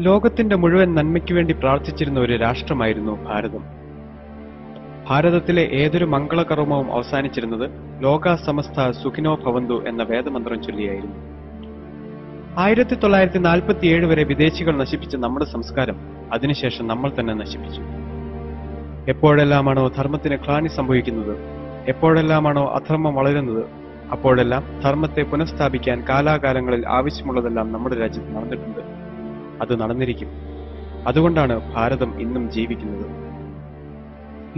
ലോകത്തിന്റെ മുഴുവൻ നന്മയ്ക്കു വേണ്ടി പ്രാർത്ഥിച്ചിരുന്ന ഒരു രാഷ്ട്രമായിരുന്നു ഭാരതം. ഭാരതത്തിലെ ഏതൊരു മംഗളകർമ്മവും അവസാനിച്ചിരുന്നത് ലോകാ സമസ്ത സുഖിനോ ഭവന്തു എന്ന വേദമന്ത്രം ചൊല്ലിയായിരുന്നു. 1947 വരെ വിദേശികൾ നശിപ്പിച്ച നമ്മുടെ സംസ്കാരം അതിനുശേഷം നമ്മൾ തന്നെ നശിപ്പിച്ചു. എപ്പോഴെല്ലാമാണോ ധർമ്മത്തിന് ഗ്ലാനി സംഭവിക്കുന്നത്, എപ്പോഴെല്ലാമാണോ അധർമ്മം വളരുന്നത്, അപ്പോഴെല്ലാം ധർമ്മത്തെ പുനഃസ്ഥാപിക്കാൻ കാലാകാലങ്ങളിൽ ആവശ്യമുള്ളതെല്ലാം നമ്മുടെ രാജ്യത്ത് നടന്നിട്ടുണ്ട്. അത് നടന്നിരിക്കും. അതുകൊണ്ടാണ് ഭാരതം ഇന്നും ജീവിക്കുന്നത്.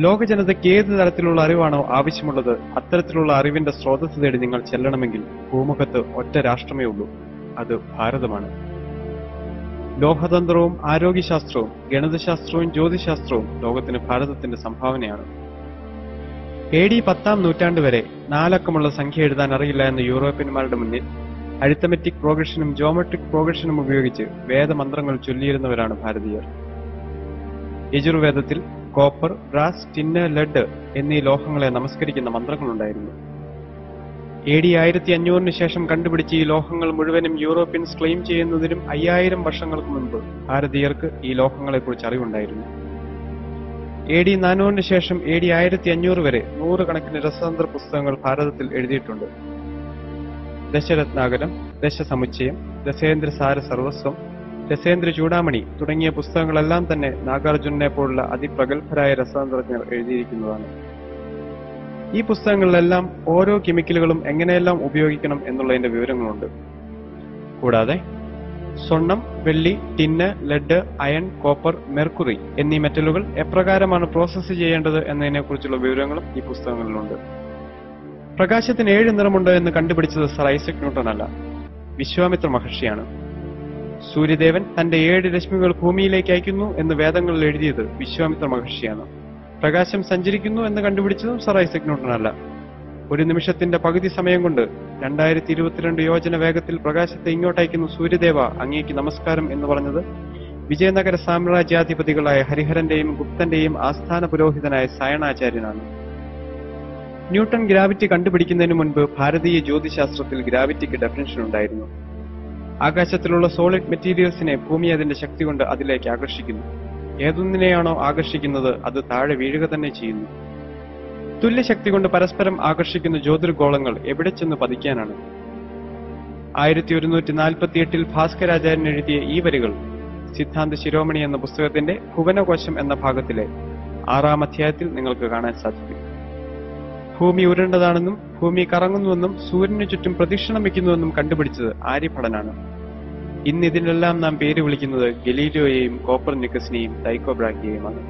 ലോക ജനതയ്ക്ക് ഏത് തരത്തിലുള്ള അറിവാണോ ആവശ്യമുള്ളത്, അത്തരത്തിലുള്ള അറിവിന്റെ സ്രോതസ് തേടി നിങ്ങൾ ചെല്ലണമെങ്കിൽ ഭൂമുഖത്ത് ഒറ്റ രാഷ്ട്രമേ ഉള്ളൂ, അത് ഭാരതമാണ്. ലോഹതന്ത്രവും ആരോഗ്യശാസ്ത്രവും ഗണിതശാസ്ത്രവും ജ്യോതിശാസ്ത്രവും ലോകത്തിന് ഭാരതത്തിന്റെ സംഭാവനയാണ്. AD 10-ാം നൂറ്റാണ്ട് വരെ 4 അക്കമുള്ള സംഖ്യ എഴുതാൻ അറിയില്ല എന്ന യൂറോപ്യന്മാരുടെ മുന്നിൽ അരിത്തമെറ്റിക് പ്രോഗ്രഷനും ജോമെട്രിക് പ്രോഗ്രഷനും ഉപയോഗിച്ച് വേദമന്ത്രങ്ങൾ ചൊല്ലിയിരുന്നവരാണ് ഭാരതീയർ. യജുർവേദത്തിൽ കോപ്പർ, ബ്രാസ്, ടിന്ന്, ലെഡ് എന്നീ ലോഹങ്ങളെ നമസ്കരിക്കുന്ന മന്ത്രങ്ങളുണ്ടായിരുന്നു. AD 1500 ശേഷം കണ്ടുപിടിച്ച ഈ ലോഹങ്ങൾ മുഴുവനും യൂറോപ്യൻസ് ക്ലെയിം ചെയ്യുന്നതിനും 5000 വർഷങ്ങൾക്ക് മുൻപ് ഭാരതീയർക്ക് ഈ ലോഹങ്ങളെക്കുറിച്ച് അറിവുണ്ടായിരുന്നു. AD 400 ശേഷം AD 1500 വരെ 100 കണക്കിന് രസതന്ത്ര പുസ്തകങ്ങൾ ഭാരതത്തിൽ എഴുതിയിട്ടുണ്ട്. ദശരത്നാകരം, ദശസമുച്ചയം, ദശേന്ദ്രസാര സർവസ്വം, ദശേന്ദ്ര ചൂടാമണി തുടങ്ങിയ പുസ്തകങ്ങളെല്ലാം തന്നെ നാഗാർജുനനെ പോലുള്ള അതിപ്രഗത്ഭരായ രസതന്ത്രജ്ഞർ എഴുതിയിരിക്കുന്നതാണ്. ഈ പുസ്തകങ്ങളിലെല്ലാം ഓരോ കെമിക്കലുകളും എങ്ങനെയെല്ലാം ഉപയോഗിക്കണം എന്നുള്ളതിന്റെ വിവരങ്ങളുണ്ട്. കൂടാതെ സ്വർണം, വെള്ളി, tin, lead, iron, copper, mercury എന്നീ മെറ്റലുകൾ എപ്രകാരമാണ് പ്രോസസ്സ് ചെയ്യേണ്ടത് എന്നതിനെക്കുറിച്ചുള്ള വിവരങ്ങളും ഈ പുസ്തകങ്ങളിലുണ്ട്. പ്രകാശത്തിന് 7 നിറമുണ്ട് എന്ന് കണ്ടുപിടിച്ചത് സർ ഐസക് ന്യൂട്ടൺ അല്ല, വിശ്വാമിത്ര മഹർഷിയാണ്. സൂര്യദേവൻ തന്റെ 7 രശ്മികൾ ഭൂമിയിലേക്ക് അയക്കുന്നു എന്ന് വേദങ്ങളിൽ എഴുതിയത് വിശ്വാമിത്ര മഹർഷിയാണ്. പ്രകാശം സഞ്ചരിക്കുന്നു എന്ന് കണ്ടുപിടിച്ചതും സർ ഐസക് ന്യൂട്ടൺ അല്ല. ഒരു നിമിഷത്തിന്റെ പകുതി സമയം കൊണ്ട് 2022 യോജന വേഗത്തിൽ പ്രകാശത്തെ ഇങ്ങോട്ടയക്കുന്ന സൂര്യദേവ അങ്ങേക്ക് നമസ്കാരം എന്ന് പറഞ്ഞത് വിജയനഗര സാമ്രാജ്യാധിപതികളായ ഹരിഹരന്റെയും ഗുപ്തന്റെയും ആസ്ഥാന പുരോഹിതനായ സായണാചാര്യനാണ്. ന്യൂട്ടൺ ഗ്രാവിറ്റി കണ്ടുപിടിക്കുന്നതിന് മുൻപ് ഭാരതീയ ജ്യോതിശാസ്ത്രത്തിൽ ഗ്രാവിറ്റിക്ക് ഡെഫിനിഷൻ ഉണ്ടായിരുന്നു. ആകാശത്തിലുള്ള സോളിഡ് മെറ്റീരിയൽസിനെ ഭൂമി അതിന്റെ ശക്തി കൊണ്ട് അതിലേക്ക് ആകർഷിക്കുന്നു. ഏതൊന്നിനെയാണോ ആകർഷിക്കുന്നത് അത് താഴെ വീഴുക തന്നെ ചെയ്യുന്നു. തുല്യശക്തി കൊണ്ട് പരസ്പരം ആകർഷിക്കുന്ന ജ്യോതിർഗോളങ്ങൾ എവിടെ ചെന്ന് പതിക്കാനാണ്? 1148 ഭാസ്കരാചാര്യൻ എഴുതിയ ഈ വരികൾ സിദ്ധാന്ത ശിരോമണി എന്ന പുസ്തകത്തിന്റെ ഭുവനകോശം എന്ന ഭാഗത്തിലെ 6-ാം അധ്യായത്തിൽ നിങ്ങൾക്ക് കാണാൻ സാധിക്കും. ഭൂമി ഉരുണ്ടതാണെന്നും ഭൂമി കറങ്ങുന്നുവെന്നും സൂര്യനു ചുറ്റും പ്രദക്ഷിണം വയ്ക്കുന്നുവെന്നും കണ്ടുപിടിച്ചത് ആര്യഭടനാണ്. ഇന്ന് ഇതിനെല്ലാം നാം പേര് വിളിക്കുന്നത് ഗലീലിയോയെയും കോപ്പർനിക്കസിനെയും ടൈക്കോ ബ്രാഹിയെയുമാണ്.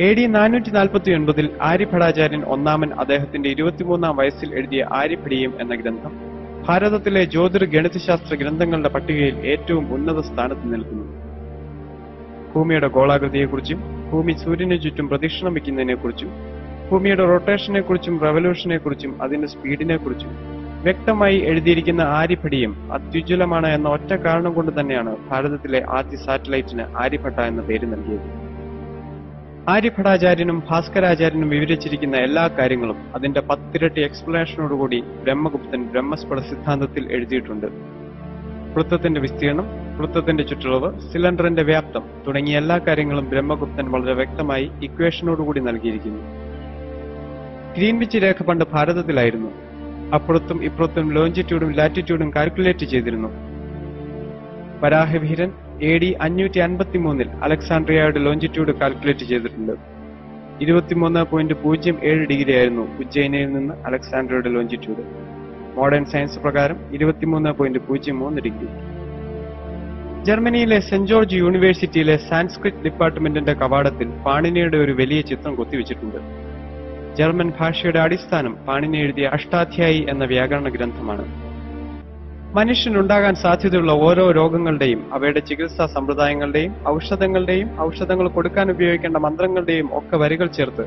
AD 449 ആര്യഭടാചാര്യൻ ഒന്നാമൻ അദ്ദേഹത്തിന്റെ 23-ാം വയസ്സിൽ എഴുതിയ ആര്യഭടീയം എന്ന ഗ്രന്ഥം ഭാരതത്തിലെ ജ്യോതിർ ഗണിതശാസ്ത്ര ഗ്രന്ഥങ്ങളുടെ പട്ടികയിൽ ഏറ്റവും ഉന്നത സ്ഥാനത്ത് നിൽക്കുന്നു. ഭൂമിയുടെ ഗോളാകൃതിയെക്കുറിച്ചും ഭൂമി സൂര്യനു ചുറ്റും പ്രദക്ഷിണം വയ്ക്കുന്നതിനെക്കുറിച്ചും ഭൂമിയുടെ റൊട്ടേഷനെക്കുറിച്ചും റെവല്യൂഷനെക്കുറിച്ചും അതിന്റെ സ്പീഡിനെക്കുറിച്ചും വ്യക്തമായി എഴുതിയിരിക്കുന്ന ആര്യഭടീയം അത്യുജ്വലമാണ് എന്ന ഒറ്റ കാരണം കൊണ്ട് തന്നെയാണ് ഭാരതത്തിലെ ആദ്യ സാറ്റലൈറ്റിന് ആര്യഭട്ട എന്ന പേര് നൽകിയത്. ആര്യഭടാചാര്യനും ഭാസ്കരാചാര്യനും വിവരിച്ചിരിക്കുന്ന എല്ലാ കാര്യങ്ങളും അതിന്റെ 10 ഇരട്ടി എക്സ്പ്ലനേഷനോടുകൂടി ബ്രഹ്മഗുപ്തൻ ബ്രഹ്മസ്ഫുട സിദ്ധാന്തത്തിൽ എഴുതിയിട്ടുണ്ട്. വൃത്തത്തിന്റെ വിസ്തീർണം, വൃത്തത്തിന്റെ ചുറ്റളവ്, സിലിണ്ടറിന്റെ വ്യാപ്തം തുടങ്ങിയ എല്ലാ കാര്യങ്ങളും ബ്രഹ്മഗുപ്തൻ വളരെ വ്യക്തമായി ഇക്വേഷനോടുകൂടി നൽകിയിരിക്കുന്നു. ഗ്രീൻവിച്ച് രേഖ പണ്ട് ഭാരതത്തിലായിരുന്നു. അപ്പുറത്തും ഇപ്പുറത്തും ലോഞ്ചിറ്റ്യൂഡും ലാറ്റിറ്റ്യൂഡും കാൽക്കുലേറ്റ് ചെയ്തിരുന്നു. വരാഹവീരൻ AD 553 അലക്സാണ്ട്രിയയുടെ ലോഞ്ചിറ്റ്യൂഡ് കാൽക്കുലേറ്റ് ചെയ്തിട്ടുണ്ട്. 23.07 ഡിഗ്രി ആയിരുന്നു ഉജ്ജയിനിൽ നിന്ന് അലക്സാണ്ട്രിയയുടെ ലോഞ്ചിറ്റ്യൂഡ്. മോഡേൺ സയൻസ് പ്രകാരം 23.03 ഡിഗ്രി. ജർമ്മനിയിലെ സെന്റ് ജോർജ് യൂണിവേഴ്സിറ്റിയിലെ സാൻസ്ക്രിറ്റ് ഡിപ്പാർട്ട്മെന്റിന്റെ കവാടത്തിൽ പാണിനിയുടെ ഒരു വലിയ ചിത്രം കൊത്തിവെച്ചിട്ടുണ്ട്. ജർമ്മൻ ഭാഷയുടെ അടിസ്ഥാനം പാണിനി എഴുതിയ അഷ്ടാധ്യായി എന്ന വ്യാകരണ ഗ്രന്ഥമാണ്. മനുഷ്യനുണ്ടാകാൻ സാധ്യതയുള്ള ഓരോ രോഗങ്ങളുടെയും അവയുടെ ചികിത്സാ സമ്പ്രദായങ്ങളുടെയും ഔഷധങ്ങളുടെയും ഔഷധങ്ങൾ കൊടുക്കാൻ ഉപയോഗിക്കേണ്ട മന്ത്രങ്ങളുടെയും ഒക്കെ വരികൾ ചേർത്ത്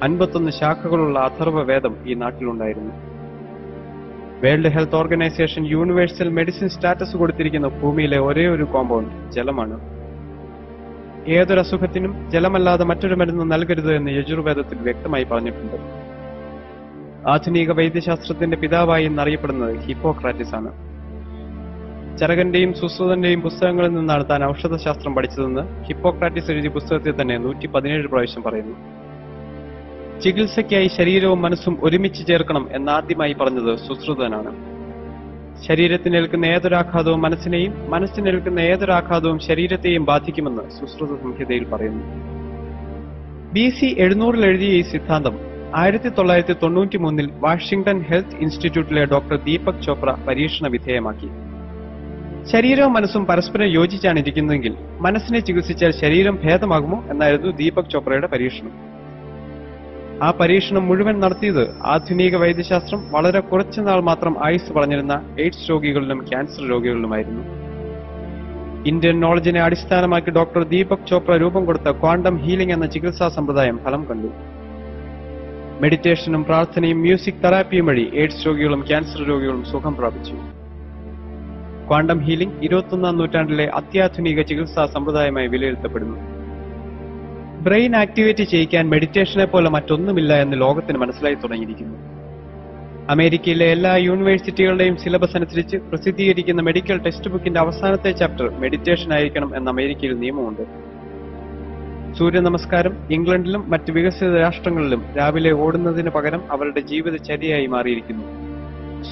51 ശാഖകളുള്ള അഥർവ വേദം ഈ നാട്ടിലുണ്ടായിരുന്നു. World health organisation universal medicine status കൊടുത്തിരിക്കുന്ന ഭൂമിയിലെ ഒരേ ഒരു കോമ്പൗണ്ട് ജലമാണ്. ഏതൊരു അസുഖത്തിനും ജലമല്ലാതെ മറ്റൊരു മരുന്ന് നൽകരുത് എന്ന് യജുർവേദത്തിൽ വ്യക്തമായി പറഞ്ഞിട്ടുണ്ട്. ആധുനിക വൈദ്യശാസ്ത്രത്തിന്റെ പിതാവായി എന്നറിയപ്പെടുന്നത് ഹിപ്പോക്രാറ്റിസ് ആണ്. ചരകന്റെയും സുശ്രുതന്റെയും പുസ്തകങ്ങളിൽ നിന്നാണ് താൻ ഔഷധശാസ്ത്രം പഠിച്ചതെന്ന് ഹിപ്പോക്രാറ്റിസ് എഴുതിയ പുസ്തകത്തിൽ തന്നെ 117 പ്രാവശ്യം പറയുന്നു. ചികിത്സയ്ക്കായി ശരീരവും മനസ്സും ഒരുമിച്ച് ചേർക്കണം എന്നാദ്യമായി പറഞ്ഞത് സുശ്രുതനാണ്. ശരീരത്തിനേൽക്കുന്ന ഏതൊരാഘാതവും മനസ്സിനെയും, മനസ്സിനേൽക്കുന്ന ഏതൊരാഘാതവും ശരീരത്തെയും ബാധിക്കുമെന്ന് സുശ്രുത സംഹിതയിൽ പറയുന്നു. BC 700 എഴുതിയ ഈ സിദ്ധാന്തം 1993 വാഷിംഗ്ടൺ ഹെൽത്ത് ഇൻസ്റ്റിറ്റ്യൂട്ടിലെ ഡോക്ടർ ദീപക് ചോപ്ര പരീക്ഷണ വിധേയമാക്കി. ശരീരവും മനസ്സും പരസ്പരം യോജിച്ചാണ് ഇരിക്കുന്നതെങ്കിൽ മനസ്സിനെ ചികിത്സിച്ചാൽ ശരീരം ഭേദമാകുമോ എന്നായിരുന്നു ദീപക് ചോപ്രയുടെ പരീക്ഷണം. ആ പരീക്ഷണം മുഴുവൻ നടത്തിയത് ആധുനിക വൈദ്യശാസ്ത്രം വളരെ കുറച്ചുനാൾ മാത്രം ആയുസ് പറഞ്ഞിരുന്ന എയ്ഡ്സ് രോഗികളിലും ക്യാൻസർ രോഗികളിലുമായിരുന്നു. ഇന്ത്യൻ നോളജിനെ അടിസ്ഥാനമാക്കി ഡോക്ടർ ദീപക് ചോപ്ര രൂപം കൊടുത്ത ക്വാണ്ടം ഹീലിംഗ് എന്ന ചികിത്സാ സമ്പ്രദായം ഫലം കണ്ടു. മെഡിറ്റേഷനും പ്രാർത്ഥനയും മ്യൂസിക് തെറാപ്പിയും വഴി എയ്ഡ്സ് രോഗികളും ക്യാൻസർ രോഗികളും സുഖം പ്രാപിച്ചു. ക്വാണ്ടം ഹീലിംഗ് 21ാം നൂറ്റാണ്ടിലെ അത്യാധുനിക ചികിത്സാ സമ്പ്രദായമായി വിലയിരുത്തപ്പെടുന്നു. ബ്രെയിൻ ആക്ടിവേറ്റ് ചെയ്യിക്കാൻ മെഡിറ്റേഷനെ പോലെ മറ്റൊന്നുമില്ല എന്ന് ലോകത്തിന് മനസ്സിലായി തുടങ്ങിയിരിക്കുന്നു. അമേരിക്കയിലെ എല്ലാ യൂണിവേഴ്സിറ്റികളുടെയും സിലബസ് അനുസരിച്ച് പ്രസിദ്ധീകരിക്കുന്ന മെഡിക്കൽ ടെക്സ്റ്റ് ബുക്കിന്റെ അവസാനത്തെ ചാപ്റ്റർ മെഡിറ്റേഷൻ ആയിരിക്കണം എന്ന അമേരിക്കയിൽ നിയമമുണ്ട്. സൂര്യ നമസ്കാരം ഇംഗ്ലണ്ടിലും മറ്റ് വികസിത രാഷ്ട്രങ്ങളിലും രാവിലെ ഓടുന്നതിന് പകരം അവരുടെ ജീവിതചര്യയായി മാറിയിരിക്കുന്നു.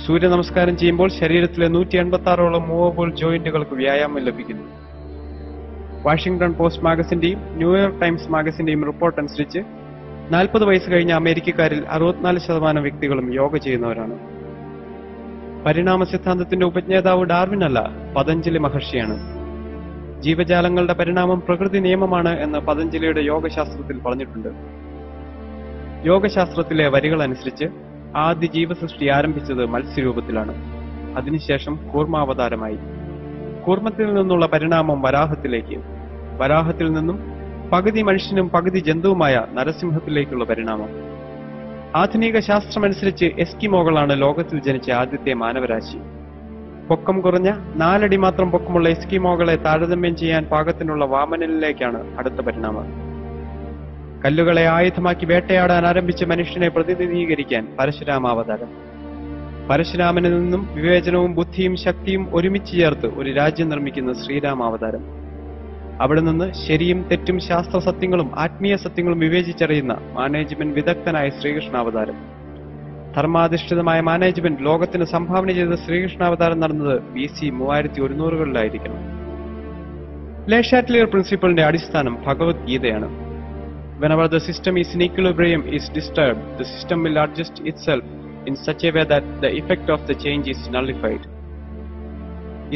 സൂര്യ നമസ്കാരം ചെയ്യുമ്പോൾ ശരീരത്തിലെ 186ഓളം മൂവബിൾ ജോയിന്റുകൾക്ക് വ്യായാമം ലഭിക്കുന്നു. വാഷിംഗ്ടൺ പോസ്റ്റ് മാഗസിന്റെയും ന്യൂയോർക്ക് ടൈംസ് മാഗസിന്റെയും റിപ്പോർട്ട് അനുസരിച്ച് 40 വയസ്സ് കഴിഞ്ഞ അമേരിക്കക്കാരിൽ 64% വ്യക്തികളും യോഗ ചെയ്യുന്നവരാണ്. പരിണാമ സിദ്ധാന്തത്തിന്റെ ഉപജ്ഞാതാവ് ഡാർവിൻ അല്ല, പതഞ്ജലി മഹർഷിയാണ്. ജീവജാലങ്ങളുടെ പരിണാമം പ്രകൃതി നിയമമാണ് എന്ന് പതഞ്ജലിയുടെ യോഗശാസ്ത്രത്തിൽ പറഞ്ഞിട്ടുണ്ട്. യോഗശാസ്ത്രത്തിലെ വരികൾ അനുസരിച്ച് ആദ്യ ജീവസൃഷ്ടി ആരംഭിച്ചത് മത്സ്യരൂപത്തിലാണ്. അതിനുശേഷം കൂർമാവതാരമായി. കൂർമ്മത്തിൽ നിന്നുള്ള പരിണാമം വരാഹത്തിലേക്ക്, വരാഹത്തിൽ നിന്നും പകുതി മനുഷ്യനും പകുതി ജന്തുവുമായ നരസിംഹത്തിലേക്കുള്ള പരിണാമം. ആധുനിക ശാസ്ത്രമനുസരിച്ച് എസ്കിമോകളാണ് ലോകത്തിൽ ജനിച്ച ആദ്യത്തെ മാനവരാശി. പൊക്കം കുറഞ്ഞ 4 അടി മാത്രം പൊക്കമുള്ള എസ്കിമോകളെ താരതമ്യം ചെയ്യാൻ പാകത്തിനുള്ള വാമനനിലേക്കാണ് അടുത്ത പരിണാമം. കല്ലുകളെ ആയുധമാക്കി വേട്ടയാടാൻ ആരംഭിച്ച മനുഷ്യനെ പ്രതിനിധീകരിക്കാൻ പരശുരാമാവതാരം. പരശുരാമനിൽ നിന്നും വിവേചനവും ബുദ്ധിയും ശക്തിയും ഒരുമിച്ച് ചേർത്ത് ഒരു രാജ്യം നിർമ്മിക്കുന്ന ശ്രീരാമാവതാരം. അവിടെ നിന്ന് ശരിയും തെറ്റും ശാസ്ത്ര സത്യങ്ങളും ആത്മീയ സത്യങ്ങളും വിവേചിച്ചറിയുന്ന മാനേജ്മെന്റ് വിദഗ്ധനായ ശ്രീകൃഷ്ണാവതാരം. ധർമാധിഷ്ഠിതമായ മാനേജ്മെന്റ് ലോകത്തിന് സംഭാവന ചെയ്ത ശ്രീകൃഷ്ണാവതാരം നടന്നത് BC 3100-കളിലായിരിക്കണം. ലെ ഷാറ്റ്ലിയർ പ്രിൻസിപ്പളിന്റെ അടിസ്ഥാനം ഭഗവത്ഗീതയാണ്. Whenever the system is in equilibrium is disturbed, the system will adjust itself in such a way that the effect of the change is nullified.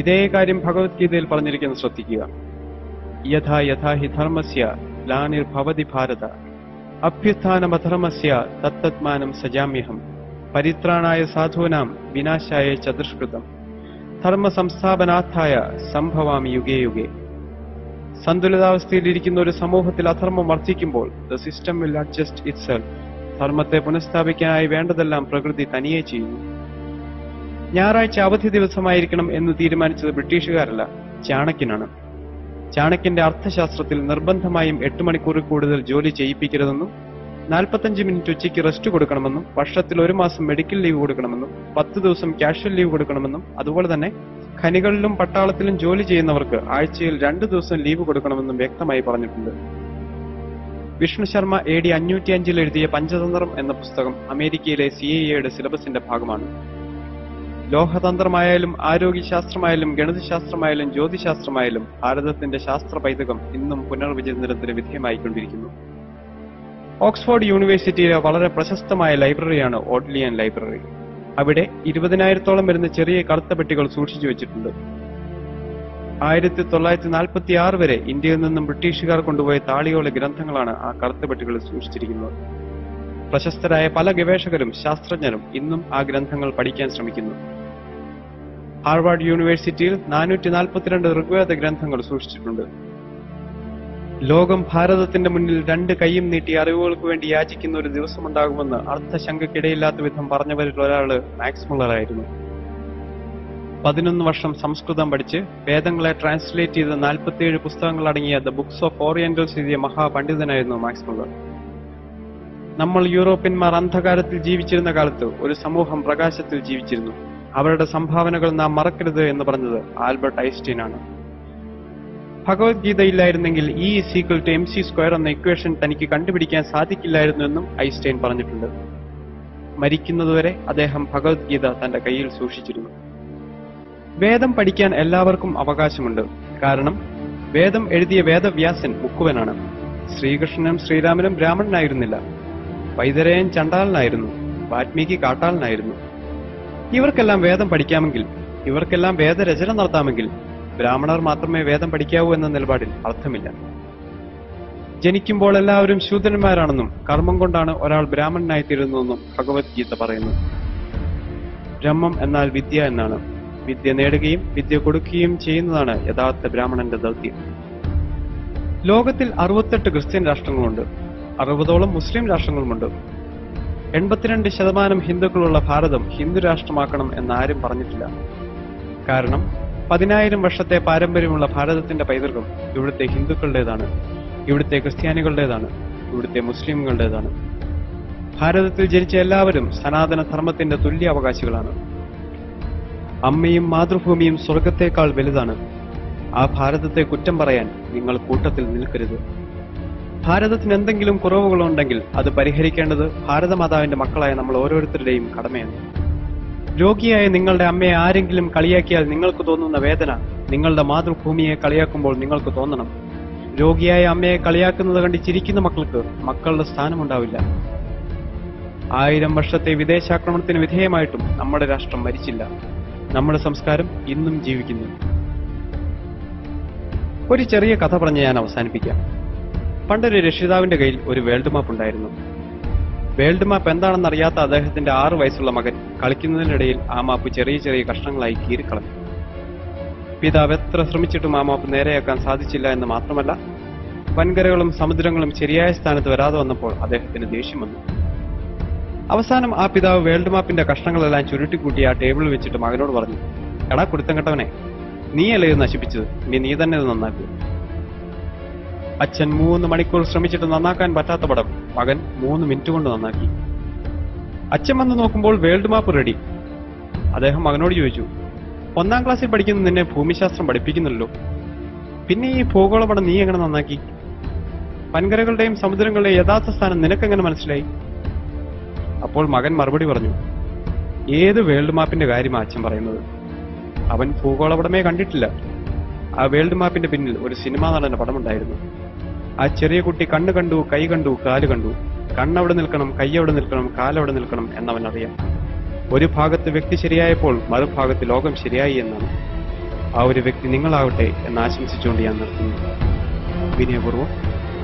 ഇതേ കാര്യം ഭഗവത്ഗീതയിൽ പറഞ്ഞിരിക്കുന്നത് ശ്രദ്ധിക്കുക. യഥാ യഥാ ഹി ധർമ്മസ്യ ഗ്ലാനിർഭവതി ഭാരത അഭ്യുത്ഥാനമധർമ്മസ്യ തത്തത്മാനം സജാമ്യഹം പരിത്രാണായ സാധൂനാം വിനാശായ ച ദുഷ്കൃതം ധർമ്മ സംസ്ഥാപനാർത്ഥായ സംഭവാമി യുഗേ യുഗേ. സന്തുലിതാവസ്ഥയിലിരിക്കുന്ന ഒരു സമൂഹത്തിൽ അധർമ്മം വർദ്ധിക്കുമ്പോൾ the system will adjust itself. ധർമ്മത്തെ പുനഃസ്ഥാപിക്കാനായി വേണ്ടതെല്ലാം പ്രകൃതി തനിയെ ചെയ്യുന്നു. ഞായറാഴ്ച അവധി ദിവസമായിരിക്കണം എന്ന് തീരുമാനിച്ചത് ബ്രിട്ടീഷുകാരല്ല, ചാണക്യനാണ്. ചാണക്യന്റെ അർത്ഥശാസ്ത്രത്തിൽ നിർബന്ധമായും 8 മണിക്കൂറിൽ കൂടുതൽ ജോലി ചെയ്യിപ്പിക്കരുതെന്നും 45 മിനിറ്റ് ഉച്ചയ്ക്ക് റെസ്റ്റ് കൊടുക്കണമെന്നും വർഷത്തിൽ 1 മാസം മെഡിക്കൽ ലീവ് കൊടുക്കണമെന്നും 10 ദിവസം കാഷ്വൽ ലീവ് കൊടുക്കണമെന്നും അതുപോലെ തന്നെ ഖനികളിലും പട്ടാളത്തിലും ജോലി ചെയ്യുന്നവർക്ക് ആഴ്ചയിൽ 2 ദിവസം ലീവ് കൊടുക്കണമെന്നും വ്യക്തമായി പറഞ്ഞിട്ടുണ്ട്. വിഷ്ണു ശർമ്മ AD 505 എഴുതിയ പഞ്ചതന്ത്രം എന്ന പുസ്തകം അമേരിക്കയിലെ CIA സിലബസിന്റെ ഭാഗമാണ്. ലോഹതന്ത്രമായാലും ആരോഗ്യശാസ്ത്രമായാലും ഗണിതശാസ്ത്രമായാലും ജ്യോതിശാസ്ത്രമായാലും ഭാരതത്തിന്റെ ശാസ്ത്ര പൈതൃകം ഇന്നും പുനർവിചിന്തനത്തിന് വിധേയമായിക്കൊണ്ടിരിക്കുന്നു. ഓക്സ്ഫോർഡ് യൂണിവേഴ്സിറ്റിയിലെ വളരെ പ്രശസ്തമായ ലൈബ്രറിയാണ് ഓഡ്ലിയൻ ലൈബ്രറി. അവിടെ 20,000-ഓളം വരുന്ന ചെറിയ കറുത്ത പെട്ടികൾ സൂക്ഷിച്ചു വെച്ചിട്ടുണ്ട്. 1946 വരെ ഇന്ത്യയിൽ നിന്നും ബ്രിട്ടീഷുകാർ കൊണ്ടുപോയ താളിയോല ഗ്രന്ഥങ്ങളാണ് ആ കറുത്ത പെട്ടികളിൽ സൂക്ഷിച്ചിരിക്കുന്നത്. പ്രശസ്തരായ പല ഗവേഷകരും ശാസ്ത്രജ്ഞരും ഇന്നും ആ ഗ്രന്ഥങ്ങൾ പഠിക്കാൻ ശ്രമിക്കുന്നു. ഹാർവാർഡ് യൂണിവേഴ്സിറ്റിയിൽ 442 ഋഗ്വേദ ഗ്രന്ഥങ്ങൾ സൂക്ഷിച്ചിട്ടുണ്ട്. ലോകം ഭാരതത്തിന്റെ മുന്നിൽ 2 കൈയും നീട്ടി അറിവുകൾക്ക് വേണ്ടി യാചിക്കുന്ന ഒരു ദിവസമുണ്ടാകുമെന്ന് അർത്ഥശങ്കയ്ക്കിടയില്ലാത്ത വിധം പറഞ്ഞവരിൽ ഒരാള് മാക്സ് മുള്ളറായിരുന്നു. 11 വർഷം സംസ്കൃതം പഠിച്ച് വേദങ്ങളെ ട്രാൻസ്ലേറ്റ് ചെയ്ത് 47 പുസ്തകങ്ങൾ അടങ്ങിയ ദ ബുക്സ് ഓഫ് ഓറിയന്റൽസ് എഴുതിയ മഹാപണ്ഡിതനായിരുന്നു മാക്സ് മുള്ളർ. നമ്മൾ യൂറോപ്യന്മാർ അന്ധകാരത്തിൽ ജീവിച്ചിരുന്ന കാലത്ത് ഒരു സമൂഹം പ്രകാശത്തിൽ ജീവിച്ചിരുന്നു. ആ അവരുടെ സംഭാവനകൾ നാം മറക്കരുത് എന്ന് പറഞ്ഞത് ആൽബർട്ട് ഐൻസ്റ്റീൻ ആണ്. ഭഗവത്ഗീതയില്ലായിരുന്നെങ്കിൽ E=mc² എന്ന ഇക്വേഷൻ തനിക്ക് കണ്ടുപിടിക്കാൻ സാധിക്കില്ലായിരുന്നു എന്നും ഐൻസ്റ്റൈൻ പറഞ്ഞിട്ടുണ്ട്. മരിക്കുന്നതുവരെ അദ്ദേഹം ഭഗവത്ഗീത തന്റെ കയ്യിൽ സൂക്ഷിച്ചിരുന്നു. വേദം പഠിക്കാൻ എല്ലാവർക്കും അവകാശമുണ്ട്. കാരണം വേദം എഴുതിയ വേദവ്യാസൻ മുക്കുവനാണ്. ശ്രീകൃഷ്ണനും ശ്രീരാമനും ബ്രാഹ്മണനായിരുന്നില്ല. വൈതരയൻ ചണ്ടാളനായിരുന്നു. വാൽമീകി കാട്ടാളനായിരുന്നു. ഇവർക്കെല്ലാം വേദം പഠിക്കാമെങ്കിൽ, ഇവർക്കെല്ലാം വേദരചന നടത്താമെങ്കിൽ ബ്രാഹ്മണർ മാത്രമേ വേദം പഠിക്കാവൂ എന്ന നിലപാടിൽ അർത്ഥമില്ല. ജനിക്കുമ്പോൾ എല്ലാവരും ശൂദ്രന്മാരാണെന്നും കർമ്മം കൊണ്ടാണ് ഒരാൾ ബ്രാഹ്മണനായിത്തീരുന്നതെന്നും ഭഗവത്ഗീത പറയുന്നു. ബ്രഹ്മം എന്നാൽ വിദ്യ എന്നാണ്. വിദ്യ നേടുകയും വിദ്യ കൊടുക്കുകയും ചെയ്യുന്നതാണ് യഥാർത്ഥ ബ്രാഹ്മണന്റെ ദൗത്യം. ലോകത്തിൽ 68 ക്രിസ്ത്യൻ രാഷ്ട്രങ്ങളുണ്ട്. 60ഓളം മുസ്ലിം രാഷ്ട്രങ്ങളുമുണ്ട്. 82% ഹിന്ദുക്കളുള്ള ഭാരതം ഹിന്ദു രാഷ്ട്രമാക്കണം എന്നാരും പറഞ്ഞിട്ടില്ല. കാരണം 10,000 വർഷത്തെ പാരമ്പര്യമുള്ള ഭാരതത്തിന്റെ പൈതൃകം ഇവിടുത്തെ ഹിന്ദുക്കളുടേതാണ്, ഇവിടുത്തെ ക്രിസ്ത്യാനികളുടേതാണ്, ഇവിടുത്തെ മുസ്ലിമുകളുടേതാണ്. ഭാരതത്തിൽ ജനിച്ച എല്ലാവരും സനാതന ധർമ്മത്തിന്റെ തുല്യ അവകാശികളാണ്. അമ്മയും മാതൃഭൂമിയും സ്വർഗത്തേക്കാൾ വലുതാണ്. ആ ഭാരതത്തെ കുറ്റം പറയാൻ നിങ്ങൾ കൂട്ടത്തിൽ നിൽക്കരുത്. ഭാരതത്തിന് എന്തെങ്കിലും കുറവുകളുണ്ടെങ്കിൽ അത് പരിഹരിക്കേണ്ടത് ഭാരതമാതാവിന്റെ മക്കളായ നമ്മൾ ഓരോരുത്തരുടെയും കടമയാണ്. രോഗിയായ നിങ്ങളുടെ അമ്മയെ ആരെങ്കിലും കളിയാക്കിയാൽ നിങ്ങൾക്ക് തോന്നുന്ന വേദന നിങ്ങളുടെ മാതൃഭൂമിയെ കളിയാക്കുമ്പോൾ നിങ്ങൾക്ക് തോന്നണം. രോഗിയായ അമ്മയെ കളിയാക്കുന്നത് കണ്ട് ചിരിക്കുന്ന മക്കൾക്ക് മക്കളുടെ സ്ഥാനമുണ്ടാവില്ല. 1000 വർഷത്തെ വിദേശാക്രമണത്തിന് വിധേയമായിട്ടും നമ്മുടെ രാഷ്ട്രം മരിച്ചില്ല. നമ്മുടെ സംസ്കാരം ഇന്നും ജീവിക്കുന്നു. ഒരു ചെറിയ കഥ പറഞ്ഞ് ഞാൻ അവസാനിപ്പിക്കാം. പണ്ടൊരു രക്ഷിതാവിന്റെ കയ്യിൽ ഒരു വേൾഡ് മാപ്പ് ഉണ്ടായിരുന്നു. വേൾഡ് മാപ്പ് എന്താണെന്നറിയാത്ത അദ്ദേഹത്തിന്റെ 6 വയസ്സുള്ള മകൻ കളിക്കുന്നതിനിടയിൽ ആ മാപ്പ് ചെറിയ ചെറിയ കഷ്ണങ്ങളായി കീറിക്കളഞ്ഞു. പിതാവ് എത്ര ശ്രമിച്ചിട്ടും ആ മാപ്പ് നേരെയാക്കാൻ സാധിച്ചില്ല എന്ന് മാത്രമല്ല, വൻകരകളും സമുദ്രങ്ങളും ശരിയായ സ്ഥാനത്ത് വരാതെ വന്നപ്പോൾ അദ്ദേഹത്തിന് ദേഷ്യം വന്നു. അവസാനം ആ പിതാവ് വേൾഡ് മാപ്പിന്റെ കഷ്ണങ്ങളെല്ലാം ചുരുട്ടിക്കൂട്ടി ആ ടേബിളിൽ വെച്ചിട്ട് മകനോട് പറഞ്ഞു, എടാ കുരുത്തം കെട്ടവനെ, നീയല്ലേ ഇത് നശിപ്പിച്ചത്, ഇനി നീ തന്നെ ഇത് നന്നാക്കൂ. അച്ഛൻ 3 മണിക്കൂർ ശ്രമിച്ചിട്ട് നന്നാക്കാൻ പറ്റാത്ത പടം മകൻ 3 മിനിറ്റ് കൊണ്ട് നന്നാക്കി. അച്ഛൻ വന്ന് നോക്കുമ്പോൾ വേൾഡ് മാപ്പ് റെഡി. അദ്ദേഹം മകനോട് ചോദിച്ചു, 1ാം ക്ലാസ്സിൽ പഠിക്കുന്ന നിന്നെ ഭൂമിശാസ്ത്രം പഠിപ്പിക്കുന്നുള്ളൂ, പിന്നെ ഈ ഭൂഗോളപടം നീ എങ്ങനെ നന്നാക്കി? വൻകരകളുടെയും സമുദ്രങ്ങളുടെയും യഥാർത്ഥ സ്ഥാനം നിനക്കെങ്ങനെ മനസ്സിലായി? അപ്പോൾ മകൻ മറുപടി പറഞ്ഞു, ഏത് വേൾഡ് മാപ്പിന്റെ കാര്യമാണ് അച്ഛൻ പറയുന്നത്? അവൻ ഭൂഗോളപടമേ കണ്ടിട്ടില്ല. ആ വേൾഡ് മാപ്പിന്റെ പിന്നിൽ ഒരു സിനിമാ നടന്റെ പടമുണ്ടായിരുന്നു. ആ ചെറിയ കുട്ടി കണ്ണ് കണ്ടു, കൈ കണ്ടു, കാല് കണ്ടു. കണ്ണവിടെ നിൽക്കണം, കൈ അവിടെ നിൽക്കണം, കാലവിടെ നിൽക്കണം എന്നവനറിയാം. ഒരു ഭാഗത്ത് വ്യക്തി ശരിയായപ്പോൾ മറുഭാഗത്ത് ലോകം ശരിയായി എന്നാണ്. ആ ഒരു വ്യക്തി നിങ്ങളാവട്ടെ എന്ന് ആശംസിച്ചുകൊണ്ട് ഞാൻ നിർത്തുന്നു. വിനയപൂർവ്വം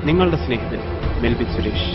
നിങ്ങളുടെ സ്നേഹിതൻ മെൽവിൻ സുരേഷ്.